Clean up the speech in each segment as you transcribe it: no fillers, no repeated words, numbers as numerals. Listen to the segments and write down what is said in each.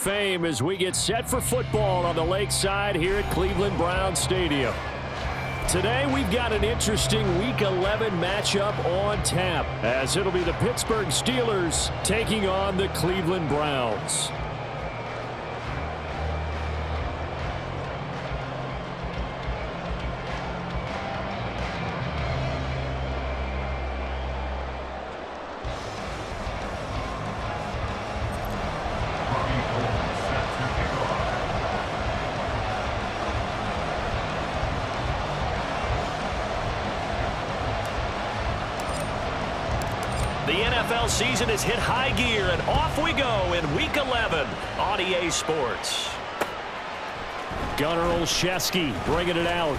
Fame as we get set for football on the lakeside here at Cleveland Browns Stadium. Today we've got an interesting Week 11 matchup on tap, as it'll be the Pittsburgh Steelers taking on the Cleveland Browns. The NFL season has hit high gear, and off we go in Week 11 on EA Sports. Gunnar Olszewski bringing it out.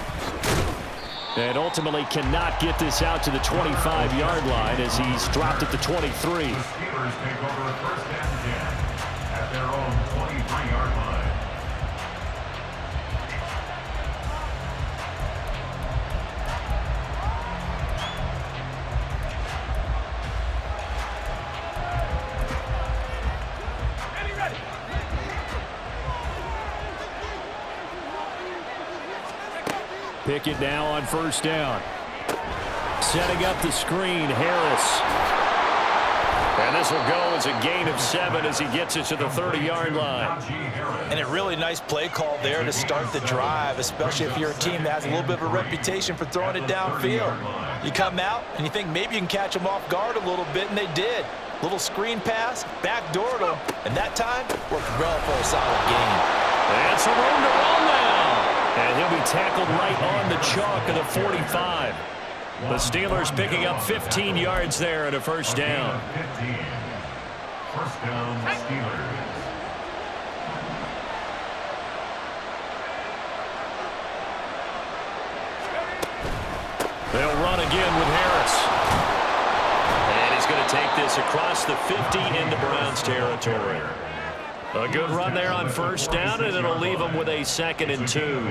And ultimately cannot get this out to the 25-yard line as he's dropped at the 23. The Steelers take over first and 10 at their own 23-yard line. Pickett now on first down. Setting up the screen, Harris. And this will go as a gain of 7 as he gets it to the 30-yard line. And a really nice play call there to start the drive, especially if you're a team that has a little bit of a reputation for throwing it downfield. You come out and you think maybe you can catch them off guard a little bit, and they did. Little screen pass, backdoored them, and that time worked well for a solid gain. And some room to run now. And he'll be tackled right on the chalk of the 45. The Steelers picking up 15 yards there at a first down. 15. First down, Steelers. They'll run again with Harris. And he's going to take this across the 50 into Browns territory. A good run there on first down, and it'll leave them with a 2nd and 2.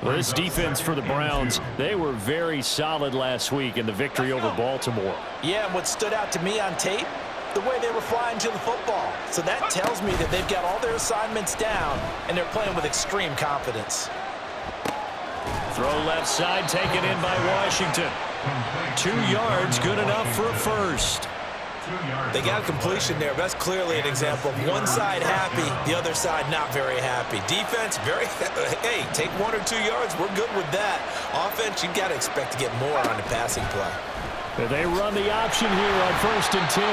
Well, this defense for the Browns, they were very solid last week in the victory over Baltimore. Yeah, and what stood out to me on tape, the way they were flying to the football. So that tells me that they've got all their assignments down, and they're playing with extreme confidence. Throw left side, taken in by Washington. 2 yards, good enough for a first. They got a completion there, but that's clearly an example of one side happy, the other side not very happy. Defense, hey, take 1 or 2 yards, we're good with that. Offense, you've got to expect to get more on the passing play. They run the option here on first and 10.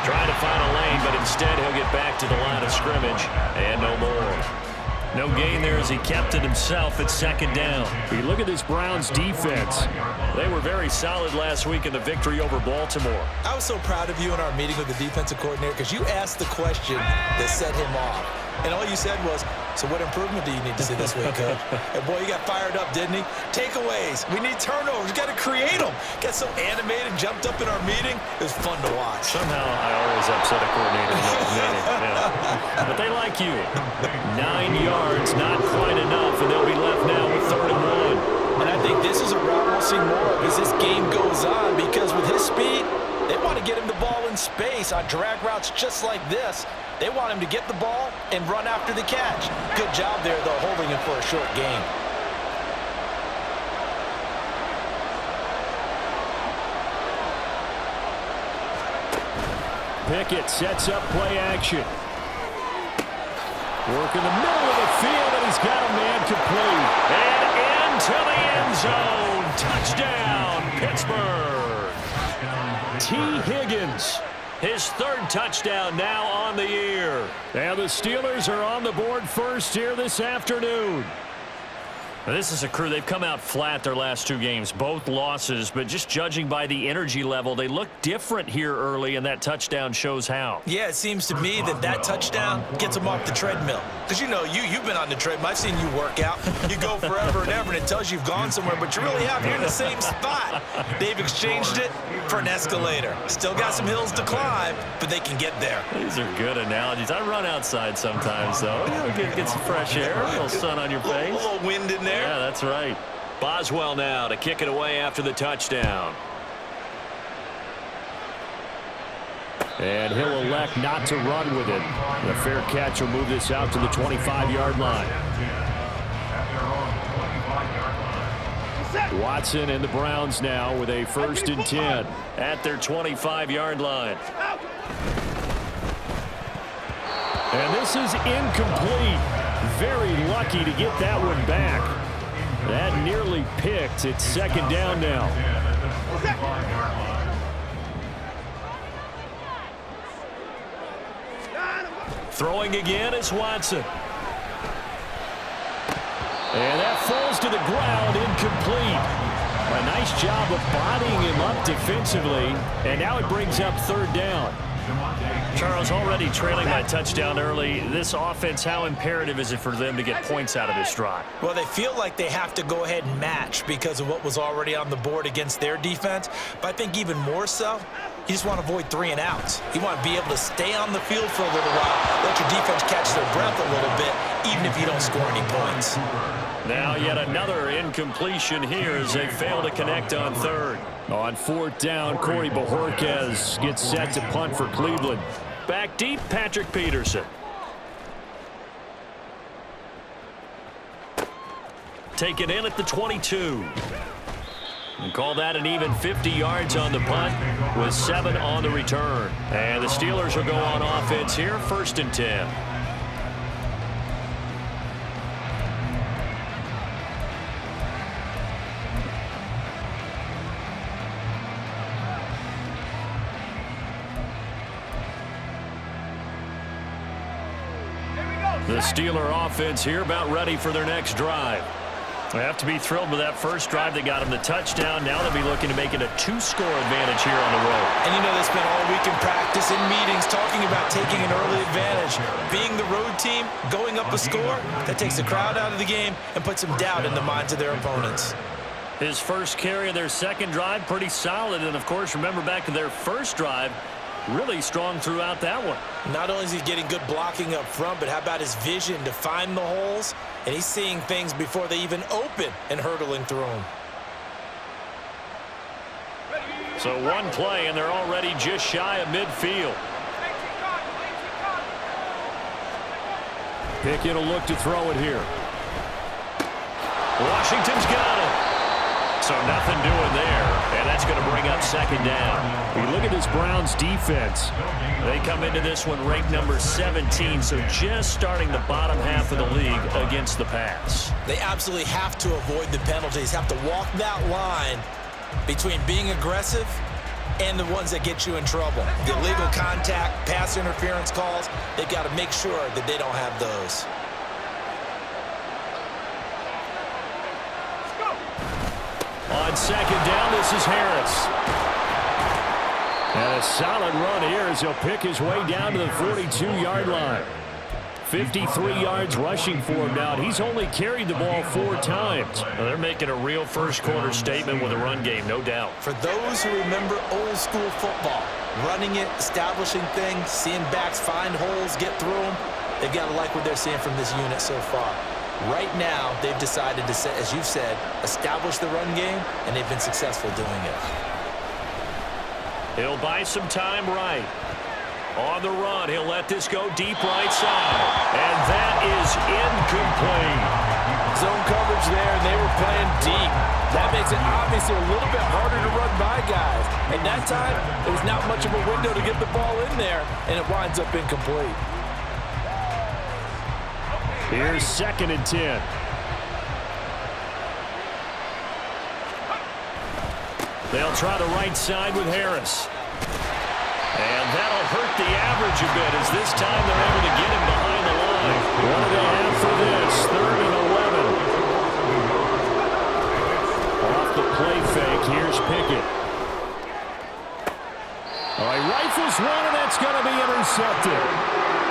Trying to find a lane, but instead he'll get back to the line of scrimmage, and no more. No gain there as he kept it himself at 2nd down. You look at this Browns defense. They were very solid last week in the victory over Baltimore. I was so proud of you in our meeting with the defensive coordinator because you asked the question that set him off. And all you said was, so what improvement do you need to see this week, Coach? And boy, you got fired up, didn't he? Takeaways. We need turnovers. We got to create them. Got so animated, jumped up in our meeting. It was fun to watch. Somehow I always upset a coordinator in that meeting. Yeah. But they like you. 9 yards, not quite enough, and they'll be left now with 3rd and 1. And I think this is a route we'll see more of as this game goes on, because with his speed, they want to get him the ball in space on drag routes just like this. They want him to get the ball and run after the catch. Good job there, though, holding him for a short gain. Pickett sets up play action. Work in the middle of the field, and he's got a man complete. And into the end zone. Touchdown, Pittsburgh. T. Higgins. His 3rd touchdown now on the year. And the Steelers are on the board first here this afternoon. Now, this is a crew. They've come out flat their last 2 games, both losses, but just judging by the energy level, they look different here early, and that touchdown shows how. Yeah, it seems to me that touchdown gets them off the treadmill. Because, you know, you've been on the treadmill. I've seen you work out. You go forever and ever, and it tells you you've gone somewhere, but you really have. You're in the same spot. They've exchanged it for an escalator. Still got some hills to climb, but they can get there. These are good analogies. I run outside sometimes, though. Get some fresh air, a little sun on your face. A little wind in there. Yeah, that's right. Boswell now to kick it away after the touchdown. And he'll elect not to run with it. The fair catch will move this out to the 25-yard line. Watson and the Browns now with a 1st and 10 at their 25-yard line. And this is incomplete. Very lucky to get that one back. That nearly picked. It's 2nd down now. Throwing again is Watson. And that falls to the ground, incomplete. A nice job of bodying him up defensively, and now it brings up 3rd down. Charles, already trailing by touchdown early. This offense, how imperative is it for them to get points out of this drive? Well, they feel like they have to go ahead and match because of what was already on the board against their defense. But I think even more so, you just want to avoid 3 and outs. You want to be able to stay on the field for a little while, let your defense catch their breath a little bit, even if you don't score any points. Now yet another incompletion here as they fail to connect on 3rd. On 4th down, Corey Bojorquez gets set to punt for Cleveland. Back deep, Patrick Peterson. Taken in at the 22. And call that an even 50 yards on the punt with 7 on the return. And the Steelers will go on offense here, 1st and 10. The Steeler offense here about ready for their next drive. They have to be thrilled with that first drive. They got them the touchdown. Now they'll be looking to make it a 2-score advantage here on the road. And you know, they spent all week in practice, in meetings, talking about taking an early advantage. Being the road team, going up a score, that takes the crowd out of the game and puts some doubt in the minds of their opponents. His first carry of their second drive, pretty solid. And, of course, remember back to their first drive, really strong throughout that one. Not only is he getting good blocking up front, but how about his vision to find the holes? And he's seeing things before they even open and hurdling through them. So one play, and they're already just shy of midfield. Pickett will look to throw it here. Washington's got it. So nothing doing there, and that's going to bring up 2nd down. We look at this Browns defense. They come into this one ranked number 17, so just starting the bottom half of the league against the pass. They absolutely have to avoid the penalties, have to walk that line between being aggressive and the ones that get you in trouble. The illegal contact, pass interference calls, they've got to make sure that they don't have those. On 2nd down, this is Harris. And a solid run here as he'll pick his way down to the 42-yard line. 53 yards rushing for him now. He's only carried the ball 4 times. Well, they're making a real first-quarter statement with a run game, no doubt. For those who remember old-school football, running it, establishing things, seeing backs find holes, get through them, they've got to like what they're seeing from this unit so far. Right now, they've decided to, as you've said, establish the run game, and they've been successful doing it. He'll buy some time right. On the run, he'll let this go deep right side. And that is incomplete. Zone coverage there, and they were playing deep. That makes it obviously a little bit harder to run by guys. And that time, there was not much of a window to get the ball in there, and it winds up incomplete. Here's 2nd and 10. They'll try the right side with Harris. And that'll hurt the average a bit as this time they're able to get him behind the line. What do they have for this? 3rd and 11. Off the play fake, here's Pickett. All right, rifles one, and that's going to be intercepted.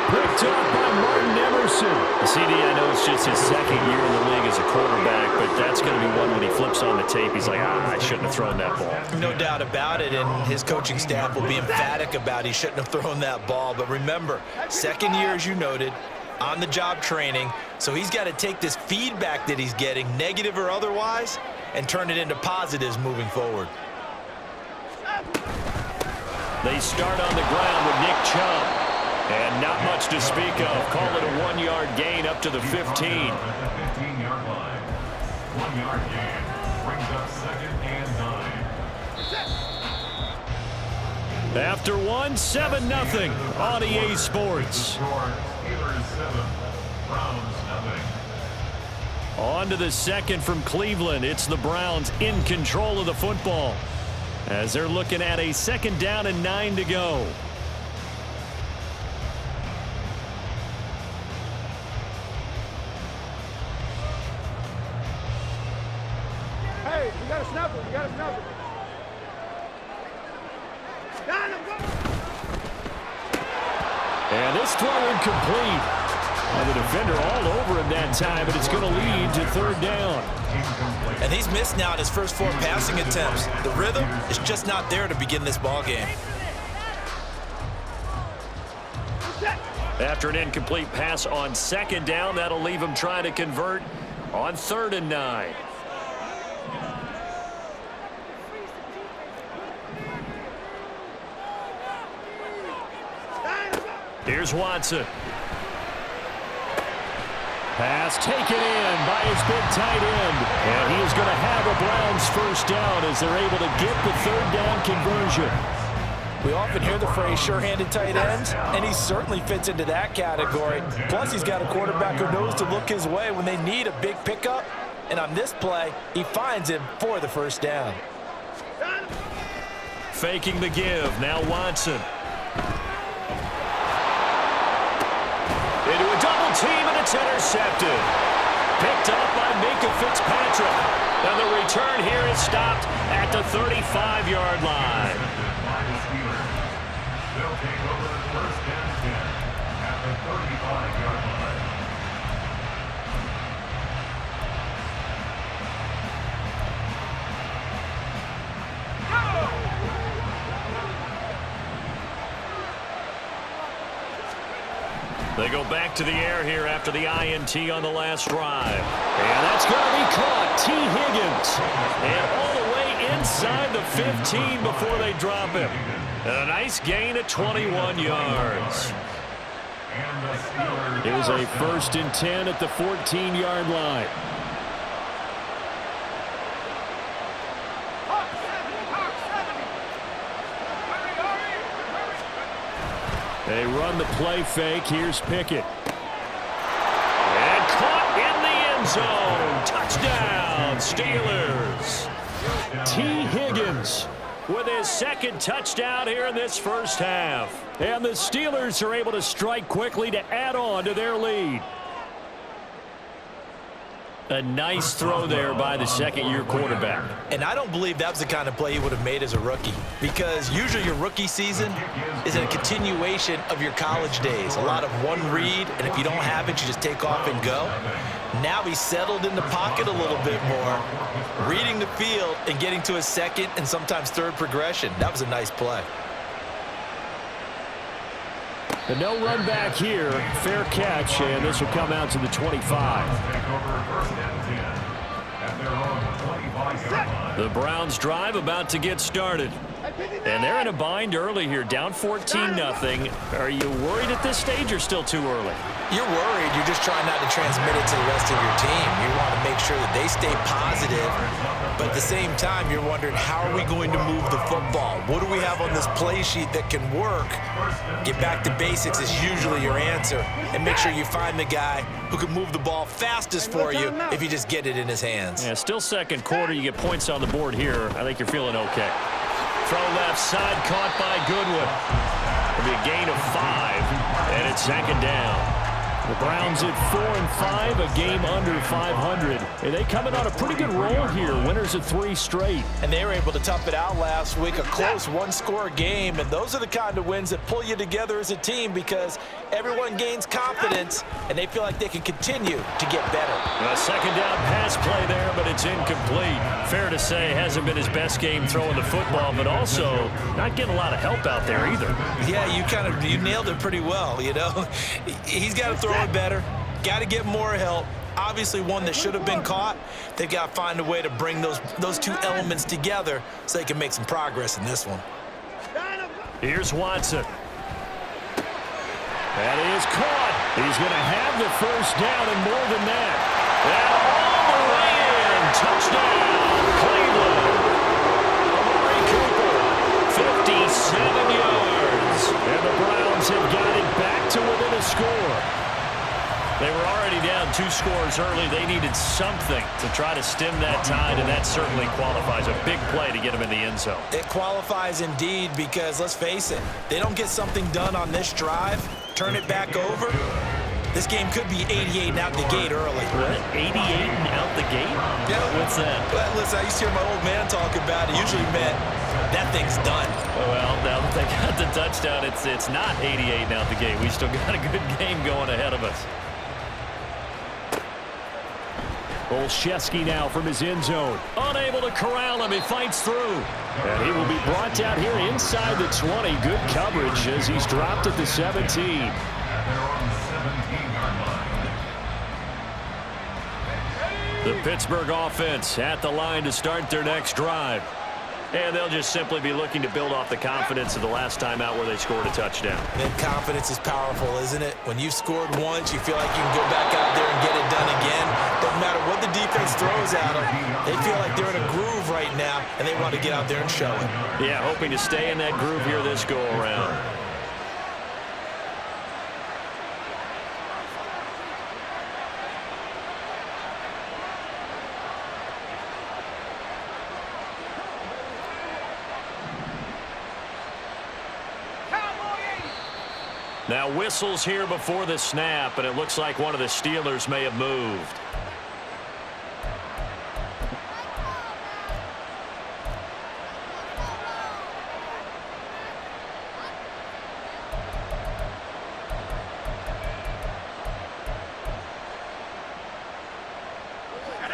Picked up by Martin Emerson. CD, I know it's just his 2nd year in the league as a quarterback, but that's going to be one when he flips on the tape. He's like, I shouldn't have thrown that ball. No doubt about it, and his coaching staff will be emphatic about he shouldn't have thrown that ball. But remember, 2nd year, as you noted, on-the-job training, so he's got to take this feedback that he's getting, negative or otherwise, and turn it into positives moving forward. They start on the ground with Nick Chubb. And not much to speak of. Call it a 1-yard gain up to the 15. At the 15-yard line. 1-yard gain brings up 2nd and 9. After one, 7-0 on EA Sports. Steelers 7, Browns nothing. On to the second from Cleveland. It's the Browns in control of the football as they're looking at a 2nd down and 9 to go. Hey, we got to snap it. We got to snap it. And this throw incomplete. And the defender all over him that time, but it's going to lead to 3rd down. And he's missed now on his first 4 passing attempts. The rhythm is just not there to begin this ball game. After an incomplete pass on 2nd down, that'll leave him trying to convert on 3rd and 9. Here's Watson. Pass taken in by his big tight end. And he is going to have a Browns 1st down as they're able to get the 3rd down conversion. We often hear the phrase sure-handed tight ends, and he certainly fits into that category. Plus, he's got a quarterback who knows to look his way when they need a big pickup. And on this play, he finds him for the 1st down. Faking the give. Now Watson. Into a double team, and it's intercepted. Picked up by Minka Fitzpatrick. And the return here is stopped at the 35-yard line. They'll take over 1st and 10 at the 35-yard line. They go back to the air here after the INT on the last drive. And that's going to be caught. T. Higgins. And all the way inside the 15 before they drop him. And a nice gain of 21 yards. It was a 1st and 10 at the 14-yard line. They run the play fake. Here's Pickett. And caught in the end zone. Touchdown, Steelers. T. Higgins with his 2nd touchdown here in this 1st half. And the Steelers are able to strike quickly to add on to their lead. A nice throw there by the 2nd-year quarterback. And I don't believe that was the kind of play he would have made as a rookie, because usually your rookie season is a continuation of your college days. A lot of one read, and if you don't have it, you just take off and go. Now he's settled in the pocket a little bit more, reading the field and getting to his 2nd and sometimes 3rd progression. That was a nice play. The no run back here, fair catch, and this will come out to the 25. The Browns drive about to get started. And they're in a bind early here, down 14-0. Are you worried at this stage or still too early? You're worried. You're just trying not to transmit it to the rest of your team. You want to make sure that they stay positive, but at the same time, you're wondering, how are we going to move the football? What do we have on this play sheet that can work? Get back to basics is usually your answer, and make sure you find the guy who can move the ball fastest for you if you just get it in his hands. Yeah, still 2nd quarter. You get points on the board here. I think you're feeling okay. Throw left side, caught by Goodwin. It'll be a gain of 5, and it's 2nd down. The Browns at 4-5, a game under 500. And they coming on a pretty good roll here, winners of 3 straight. And they were able to tough it out last week, a close 1-score game. And those are the kind of wins that pull you together as a team, because everyone gains confidence and they feel like they can continue to get better. A 2nd down pass play there, but it's incomplete. Fair to say, hasn't been his best game throwing the football, but also not getting a lot of help out there either. Yeah, you nailed it pretty well, you know. He's got to throw it better, got to get more help. Obviously one that should have been caught. They've got to find a way to bring those 2 elements together so they can make some progress in this one. Here's Watson. That is caught. He's going to have the first down and more than that. And all the way in. Touchdown, Cleveland. Amari Cooper, 57 yards. And the Browns have got it back to within a score. They were already down 2 scores early. They needed something to try to stem that tide, and that certainly qualifies. A big play to get them in the end zone. It qualifies indeed because, let's face it, they don't get something done on this drive, turn it back over, this game could be 88 and out the gate early. What? 88 and out the gate? Yeah. What's that? Well, listen, I used to hear my old man talk about it. Usually meant that thing's done. Well, now that they got the touchdown, it's not 88 and out the gate. We still got a good game going ahead of us. Olszewski now from his end zone. Unable to corral him. He fights through. And he will be brought down here inside the 20. Good coverage as he's dropped at the 17. The Pittsburgh offense at the line to start their next drive. And they'll just simply be looking to build off the confidence of the last time out where they scored a touchdown. And confidence is powerful, isn't it? When you've scored once, you feel like you can go back out there and get it done again. Doesn't matter what the defense throws at them. They feel like they're in a groove right now, and they want to get out there and show it. Yeah, hoping to stay in that groove here this go-around. Now whistles here before the snap, and it looks like one of the Steelers may have moved.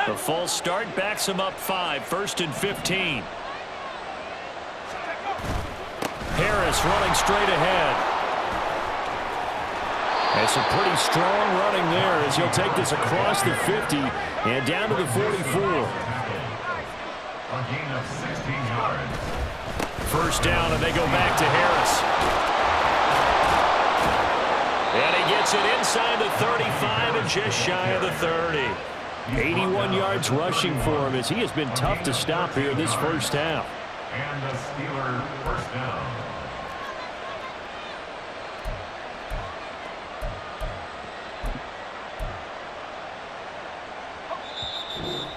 The false start backs him up 5, 1st and 15. Harris running straight ahead. And some pretty strong running there as he'll take this across the 50 and down to the 44. A gain of 16 yards. First down, and they go back to Harris. And he gets it inside the 35 and just shy of the 30. 81 yards rushing for him as he has been tough to stop here this first half. And the Steeler first down.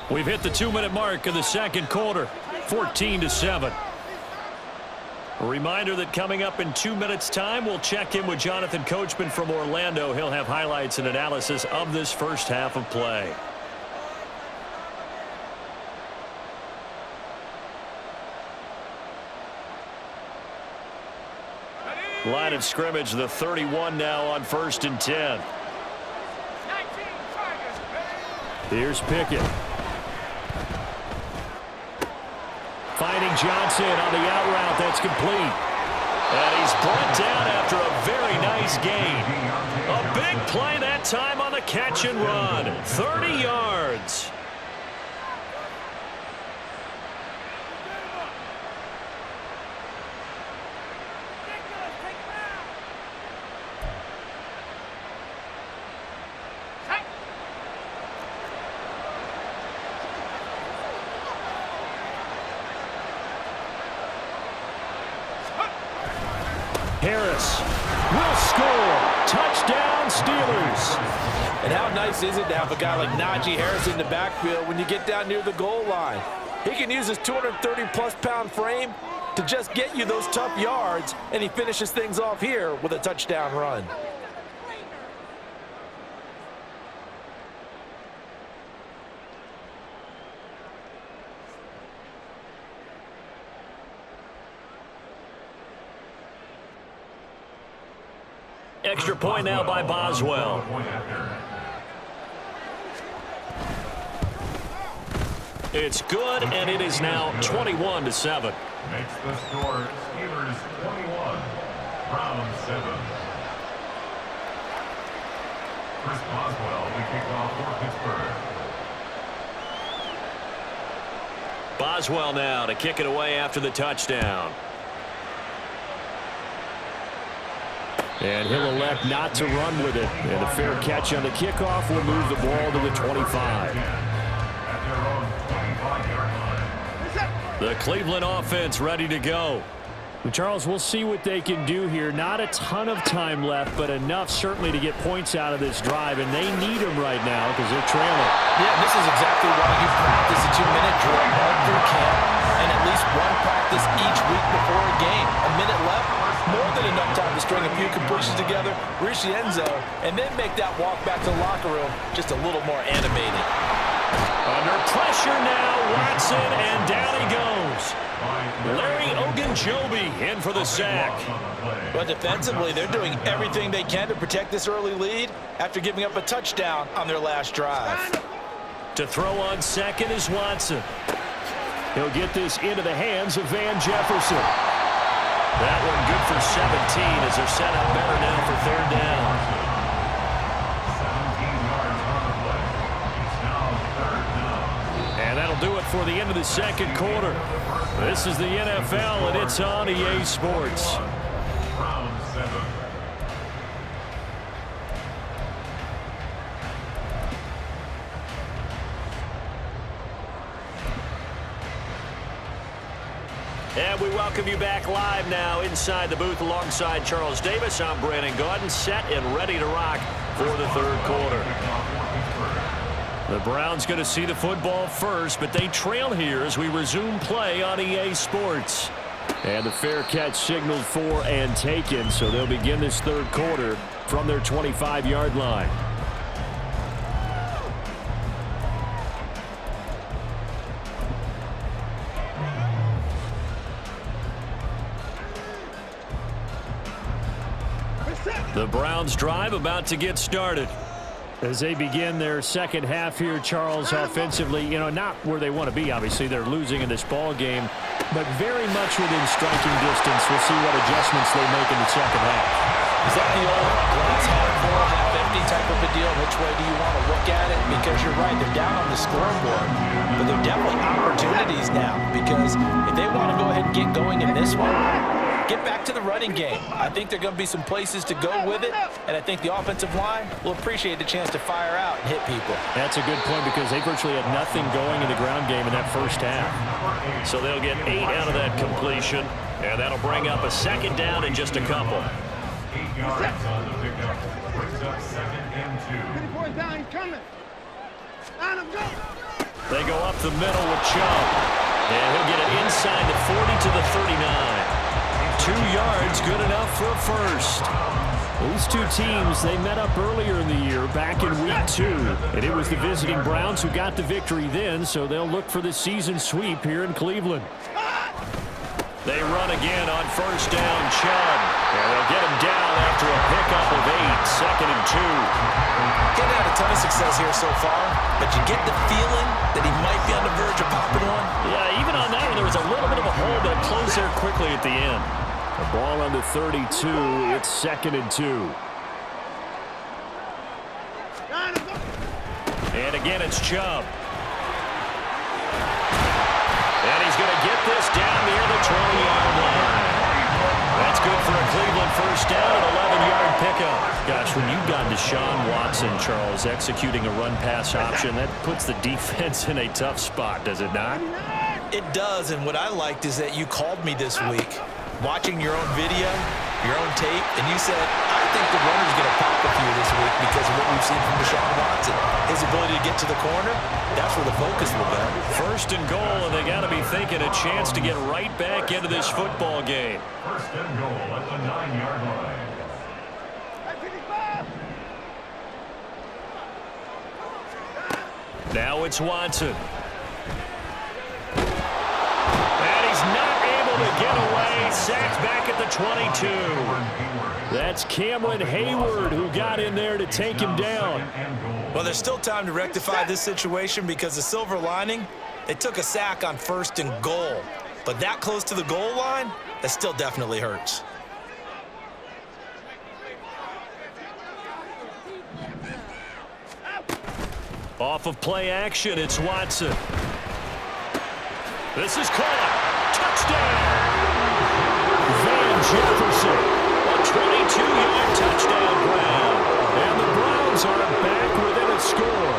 We've hit the 2-minute mark of the second quarter, 14-7. A reminder that coming up in 2 minutes' time, we'll check in with Jonathan Coachman from Orlando. He'll have highlights and analysis of this first half of play. Line of scrimmage, the 31 now on 1st and 10. Here's Pickett. Finding Johnson on the out route. That's complete. And he's brought down after a very nice gain. A big play that time on the catch and run. 30 yards. Harris will score. Touchdown, Steelers. And how nice is it to have a guy like Najee Harris in the backfield when you get down near the goal line? He can use his 230-plus pound frame to just get you those tough yards, and he finishes things off here with a touchdown run. Extra point now by Boswell. It's good, and it is now 21-7. Makes the score Steelers 21, Browns 7. Chris Boswell, we kick off for Pittsburgh. Boswell now to kick it away after the touchdown. And he'll elect not to run with it. And a fair catch on the kickoff will move the ball to the 25. The Cleveland offense ready to go. Charles, we'll see what they can do here. Not a ton of time left, but enough certainly to get points out of this drive, and they need them right now because they're trailing. Yeah, this is exactly why you practice a 2-minute drill all through camp and at least one practice each week before a game. A minute left, more than enough time to string a few completions together, reach the end zone, and then make that walk back to the locker room just a little more animated. Under pressure now, Watson, and down he goes. Larry Ogunjobi in for the sack. But defensively, they're doing everything they can to protect this early lead after giving up a touchdown on their last drive. To throw on second is Watson. He'll get this into the hands of Van Jefferson. That one good for 17 as they're set up better now for third down. 17 yards on the play. It's now third down. And that'll do it for the end of the second quarter. This is the NFL, and it's on EA Sports. Round 7. And we welcome you back live now inside the booth alongside Charles Davis. I'm Brandon Gaudin, set and ready to rock for the third quarter. The Browns going to see the football first, but they trail here as we resume play on EA Sports. And the fair catch signaled for and taken, so they'll begin this third quarter from their 25-yard line. The Browns drive about to get started. As they begin their second half here, Charles, offensively, not where they want to be. Obviously, they're losing in this ball game, but very much within striking distance. We'll see what adjustments they make in the second half. Is that the old glass half full, half empty type of a deal? Which way do you want to look at it? Because you're right, they're down on the scoreboard, but they're definitely opportunities now because if they want to go ahead and get going in this one, get back to the running game. I think there are going to be some places to go with it, and I think the offensive line will appreciate the chance to fire out and hit people. That's a good point because they virtually had nothing going in the ground game in that first half. So they'll get 8 out of that completion, and that'll bring up a second down in just a couple. 8 yards on the pickup. Brings up 2nd and 2. Get the boy down, he's coming. Line him, go. They go up the middle with Chubb, and he'll get it inside the 40 to the 39. 2 yards, good enough for a first. These two teams, they met up earlier in the year, back in week 2. And it was the visiting Browns who got the victory then, so they'll look for the season sweep here in Cleveland. They run again on first down, Chubb. And they'll get him down after a pickup of 8, 2nd and 2. Getting had a ton of success here so far, but you get the feeling that he might be on the verge of popping one. Yeah, even on that one, there was a little bit of a hole, but it closed there quickly at the end. The ball on the 32. It's 2nd and 2. And again, it's Chubb. And he's going to get this down near the 20-yard line. That's good for a Cleveland first down, an 11-yard pickup. Gosh, when you've got Deshaun Watson, Charles, executing a run-pass option, that puts the defense in a tough spot, does it not? It does, and what I liked is that you called me this week, watching your own video, your own tape, and you said, I think the runner's going to pop a few this week because of what we've seen from Deshaun Watson. His ability to get to the corner, that's where the focus will go. First and goal, and they got to be thinking a chance to get right back into this football game. First and goal at the 9-yard line. Now it's Watson. And he's not able to get away. Sacked back at the 22. That's Cameron Hayward who got in there to take him down. Well, there's still time to rectify this situation because the silver lining, they took a sack on first and goal. But that close to the goal line, that still definitely hurts. Off of play action, it's Watson. This is caught. Touchdown! Van Jefferson. A 22-yard touchdown grab. And the Browns are back within a score.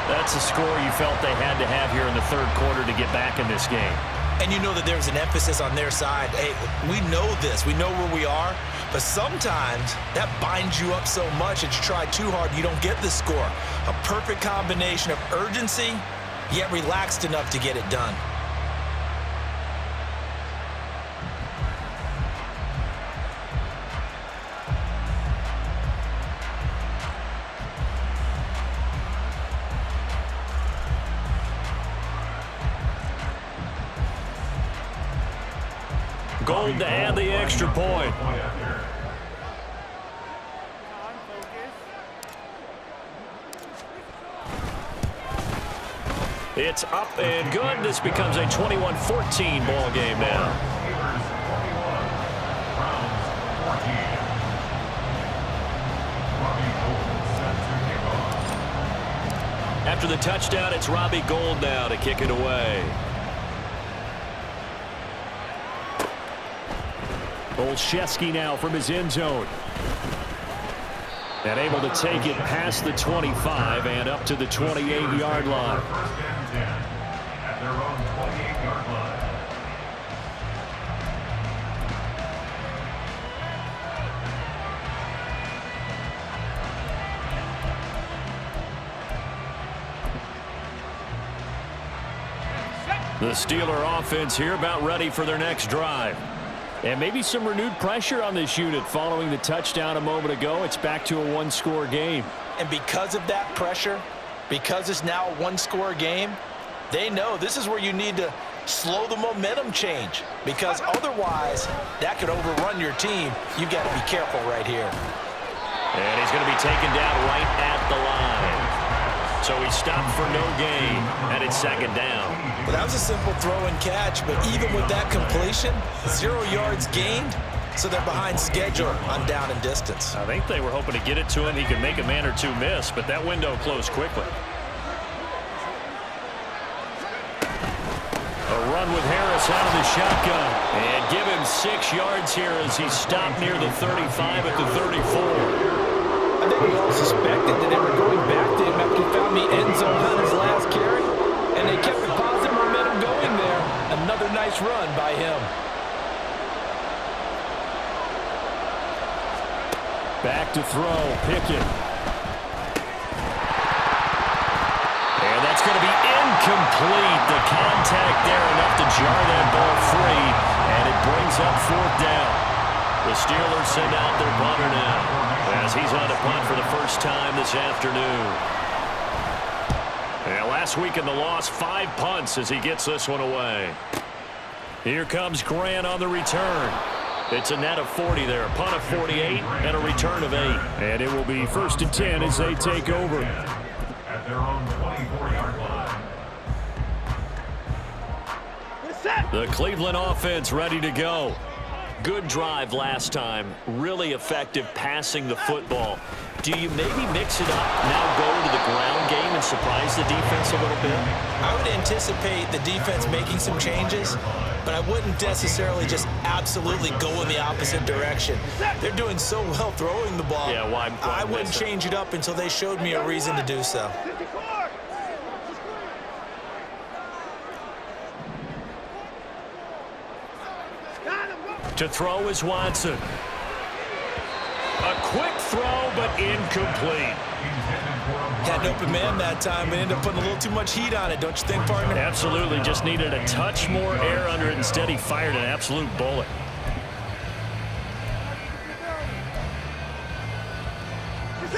That's a score you felt they had to have here in the third quarter to get back in this game. And you know that there's an emphasis on their side. Hey, we know this. We know where we are. But sometimes that binds you up so much that you try too hard, you don't get the score. A perfect combination of urgency, yet relaxed enough to get it done. Gold to add the extra point. It's up and good. This becomes a 21-14 ball game now. After the touchdown, it's Robbie Gould now to kick it away. Olszewski now from his end zone. And able to take it past the 25 and up to the 28-yard line. First and 10 at their own 28-yard line. The Steeler offense here about ready for their next drive. And maybe some renewed pressure on this unit following the touchdown a moment ago. It's back to a one-score game. And because of that pressure, because it's now a one-score game, they know this is where you need to slow the momentum change. Because otherwise, that could overrun your team. You've got to be careful right here. And he's going to be taken down right at the line. So he stopped for no gain, and it's second down. Well, that was a simple throw and catch, but even with that completion, 0 yards gained, so they're behind schedule on down and distance. I think they were hoping to get it to him. He could make a man or two miss, but that window closed quickly. A run with Harris out of the shotgun. And give him 6 yards here as he stopped near the 35 at the 34. I think we all suspected that they were going back to him after he found the end zone on his last carry, and they kept the positive momentum going there. Another nice run by him. Back to throw, Pickett. And that's going to be incomplete. The contact there enough to jar that ball free, and it brings up fourth down. The Steelers send out their punter now as he's on to punt for the first time this afternoon. And last week in the loss, 5 punts as he gets this one away. Here comes Grant on the return. It's a net of 40 there, a punt of 48 and a return of 8. And it will be first and 10 as they take over. At their own 24-yard line. The Cleveland offense ready to go. Good drive last time. Really effective passing the football. Do you maybe mix it up, now go to the ground game and surprise the defense a little bit? I would anticipate the defense making some changes, but I wouldn't necessarily just absolutely go in the opposite direction. They're doing so well throwing the ball. Yeah, why I wouldn't change it up until they showed me a reason to do so. To throw is Watson. A quick throw, but incomplete. Had an open man that time, but ended up putting a little too much heat on it, don't you think, partner? Absolutely, just needed a touch more air under it. Instead, he fired an absolute bullet.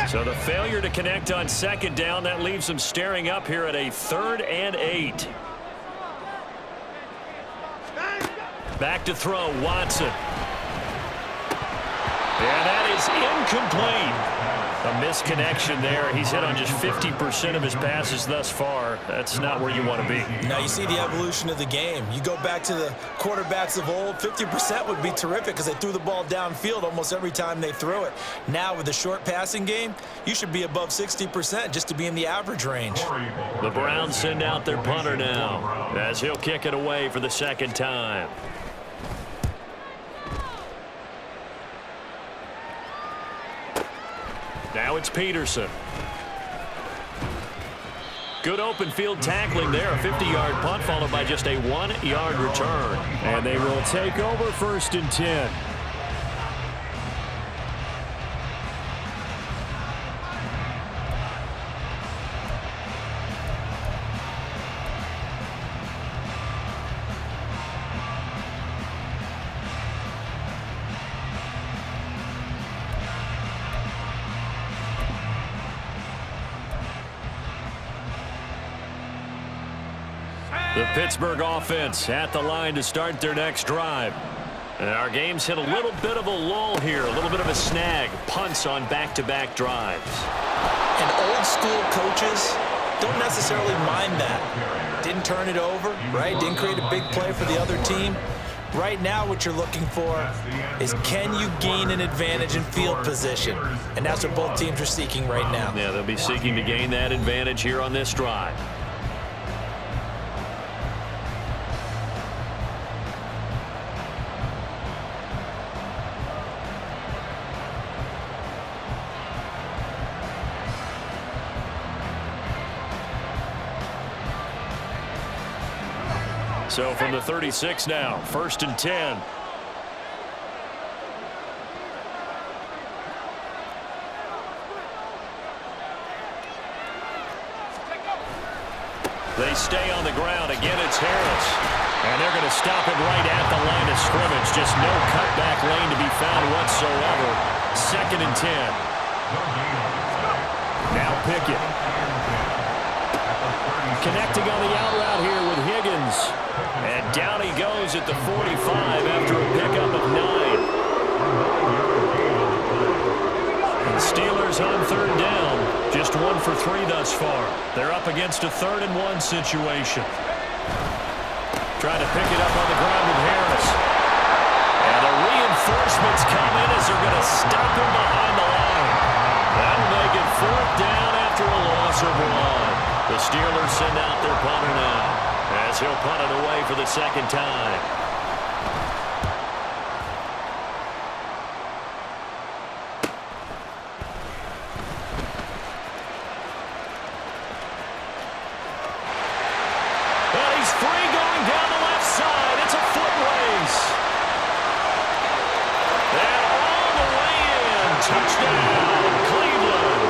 So the failure to connect on second down, that leaves him staring up here at a 3rd and 8. Back to throw, Watson. And that is incomplete. A misconnection there. He's hit on just 50% of his passes thus far. That's not where you want to be. Now you see the evolution of the game. You go back to the quarterbacks of old, 50% would be terrific because they threw the ball downfield almost every time they threw it. Now with the short passing game, you should be above 60% just to be in the average range. The Browns send out their punter now as he'll kick it away for the second time. Now it's Peterson. Good open field tackling there. A 50-yard punt followed by just a 1-yard return. And they will take over 1st and 10. The Pittsburgh offense at the line to start their next drive. And our game's hit a little bit of a lull here, a little bit of a snag. Punts on back-to-back drives. And old school coaches don't necessarily mind that. Didn't turn it over, right? Didn't create a big play for the other team. Right now what you're looking for is, can you gain an advantage in field position? And that's what both teams are seeking right now. Yeah, they'll be seeking to gain that advantage here on this drive. So from the 36 now, 1st and 10. They stay on the ground. Again, it's Harris. And they're going to stop him right at the line of scrimmage. Just no cutback lane to be found whatsoever. 2nd and 10. Now Pickett. Connecting on the out route here with Higgins. And down he goes at the 45 after a pickup of 9. The Steelers on 3rd down. Just 1 for 3 thus far. They're up against a 3rd and 1 situation. Trying to pick it up on the ground with Harris. And the reinforcements come in as they're going to stop him behind the line. That'll make it 4th down after a loss of 1. The Steelers send out their punter now, as he'll punt it away for the 2nd time. And he's free going down the left side. It's a foot race. And all the way in. Touchdown, Cleveland.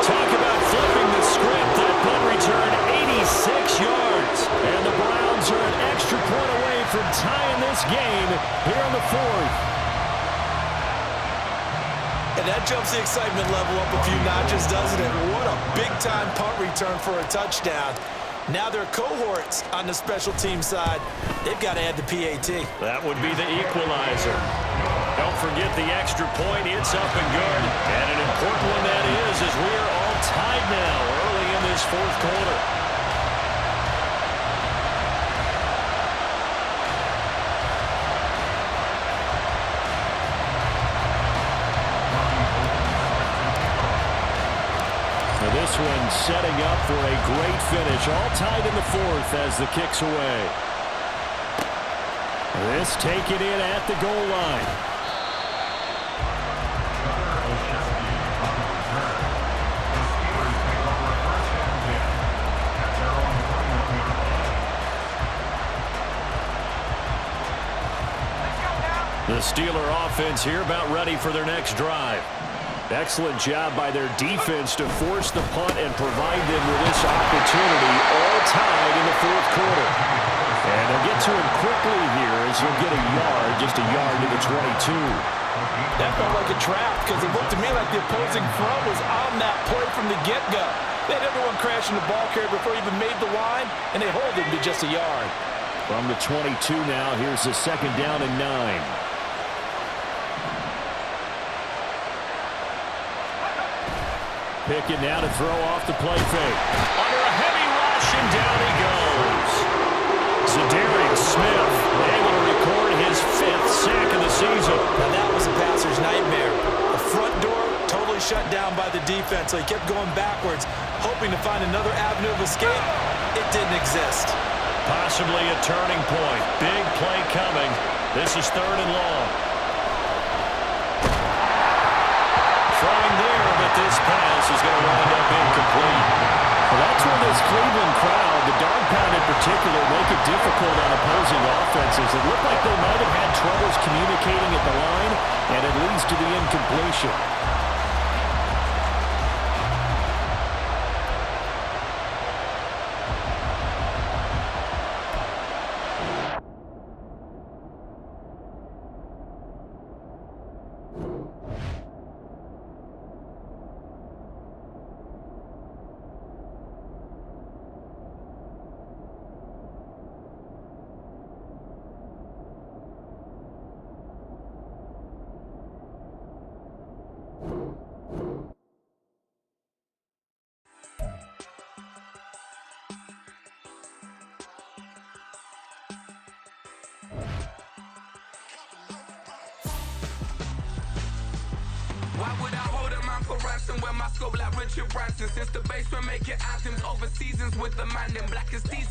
Talk about flipping the script. That punt return, 86 yards. And the Browns are an extra point away from tying this game here in the 4th. And that jumps the excitement level up a few notches, doesn't it? What a big-time punt return for a touchdown. Now their cohorts on the special team side, they've got to add the PAT. That would be the equalizer. Don't forget the extra point. It's up and good. And an important one that is, as we are all tied now early in this 4th quarter. This one setting up for a great finish. All tied in the 4th as the kick's away. This taken in at the goal line. The Steeler offense here about ready for their next drive. Excellent job by their defense to force the punt and provide them with this opportunity, all tied in the 4th quarter. And they'll get to him quickly here as he'll get a yard, just a yard to the 22. That felt like a trap because it looked to me like the opposing front was on that play from the get-go. They had everyone crashing the ball carrier before he even made the line, and they hold him to just a yard. From the 22 now, here's the 2nd down and 9. Pickett now to throw off the play fake. Under a heavy rush, and down he goes. Zadarius Smith able to record his 5th sack of the season. Now that was a passer's nightmare. The front door totally shut down by the defense, so he kept going backwards, hoping to find another avenue of escape. It didn't exist. Possibly a turning point. Big play coming. This is 3rd and long. Throwing there, but this pass is going to wind up incomplete. Well, that's where this Cleveland crowd, the dog pound in particular, make it difficult on opposing offenses. It looked like they might have had troubles communicating at the line, and it leads to the incompletion. Why would I hold a man for ransom when my scope like Richard Branson? Since the basement making anthems over seasons with the man in black as season.